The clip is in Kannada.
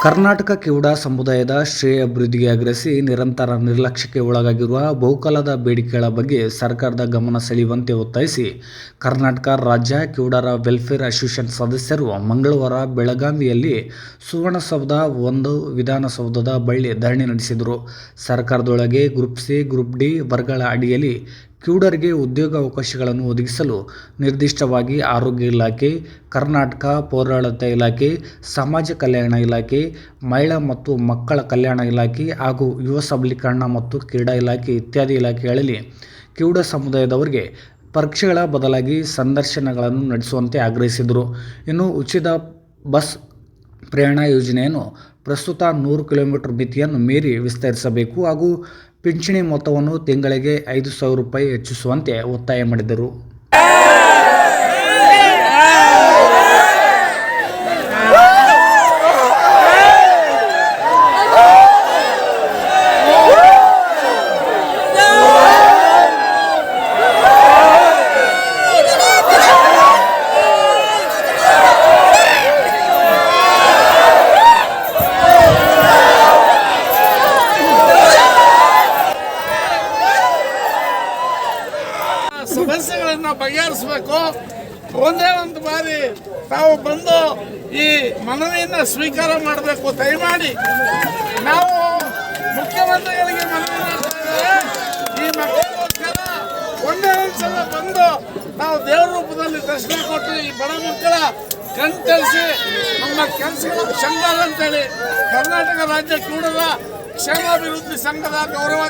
ಕರ್ನಾಟಕ ಕಿವುಡ ಸಮುದಾಯದ ಶ್ರೇಯ ಅಭಿವೃದ್ಧಿಗೆ ಆಗ್ರಹಿಸಿ ನಿರಂತರ ನಿರ್ಲಕ್ಷ್ಯಕ್ಕೆ ಒಳಗಾಗಿರುವ ಬಹುಕಾಲದ ಬೇಡಿಕೆಗಳ ಬಗ್ಗೆ ಸರ್ಕಾರದ ಗಮನ ಸೆಳೆಯುವಂತೆ ಒತ್ತಾಯಿಸಿ ಕರ್ನಾಟಕ ರಾಜ್ಯ ಕಿವುಡರ ವೆಲ್ಫೇರ್ ಅಸೋಸಿಯೇಷನ್ ಸದಸ್ಯರು ಮಂಗಳವಾರ ಬೆಳಗಾವಿಯಲ್ಲಿ ಸುವರ್ಣಸೌಧ 1 ವಿಧಾನಸೌಧದ ಬಳಿ ಧರಣಿ ನಡೆಸಿದರು. ಸರ್ಕಾರದೊಳಗೆ ಗ್ರೂಪ್ ಸಿ, ಗ್ರೂಪ್ ಡಿ ವರ್ಗಗಳ ಅಡಿಯಲ್ಲಿ ಕಿವುಡರಿಗೆ ಉದ್ಯೋಗಾವಕಾಶಗಳನ್ನು ಒದಗಿಸಲು ನಿರ್ದಿಷ್ಟವಾಗಿ ಆರೋಗ್ಯ ಇಲಾಖೆ, ಕರ್ನಾಟಕ ಪೌರಾಡಳಿತ ಇಲಾಖೆ, ಸಮಾಜ ಕಲ್ಯಾಣ ಇಲಾಖೆ, ಮಹಿಳಾ ಮತ್ತು ಮಕ್ಕಳ ಕಲ್ಯಾಣ ಇಲಾಖೆ ಹಾಗೂ ಯುವ ಸಬಲೀಕರಣ ಮತ್ತು ಕ್ರೀಡಾ ಇಲಾಖೆ ಇತ್ಯಾದಿ ಇಲಾಖೆಗಳಲ್ಲಿ ಕಿವುಡ ಸಮುದಾಯದವರಿಗೆ ಪರೀಕ್ಷೆಗಳ ಬದಲಾಗಿ ಸಂದರ್ಶನಗಳನ್ನು ನಡೆಸುವಂತೆ ಆಗ್ರಹಿಸಿದರು. ಇನ್ನು ಉಚಿತ ಬಸ್ ಪ್ರಯಾಣ ಯೋಜನೆಯನ್ನು ಪ್ರಸ್ತುತ 100 ಕಿಲೋಮೀಟರ್ ಮಿತಿಯನ್ನು ಮೀರಿ ವಿಸ್ತರಿಸಬೇಕು ಹಾಗೂ ಪಿಂಚಣಿ ಮೊತ್ತವನ್ನು ತಿಂಗಳಿಗೆ 5,000 ರೂಪಾಯಿ ಹೆಚ್ಚಿಸುವಂತೆ ಒತ್ತಾಯ ಮಾಡಿದರು. ಸಮಸ್ಯೆಗಳನ್ನು ಬಗೆಹರಿಸಬೇಕು. ಒಂದೇ ಒಂದು ಬಾರಿ ತಾವು ಬಂದು ಈ ಮನವಿಯನ್ನು ಸ್ವೀಕಾರ ಮಾಡಬೇಕು. ದಯಮಾಡಿ ನಾವು ಮುಖ್ಯಮಂತ್ರಿಗಳಿಗೆ ಮನವಿ ಮಾಡ್ತಾ ಇದ್ದೇವೆ. ಈ ಮಕ್ಕಳಿಗೋಸ್ಕರ ಒಂದೇ ಒಂದ್ಸಲ ಬಂದು ನಾವು ದೇವರ ರೂಪದಲ್ಲಿ ದರ್ಶನ ಕೊಟ್ಟು ಈ ಬಡ ಮಕ್ಕಳ ಕಣ್ತರಿಸಿ ನಮ್ಮ ಕೆಲಸಗಳ ಶಂಗಾರ ಅಂತೇಳಿ ಕರ್ನಾಟಕ ರಾಜ್ಯ ಕಿವುಡರ ಕ್ಷೇಮಾಭಿವೃದ್ಧಿ ಸಂಘದ ಗೌರವ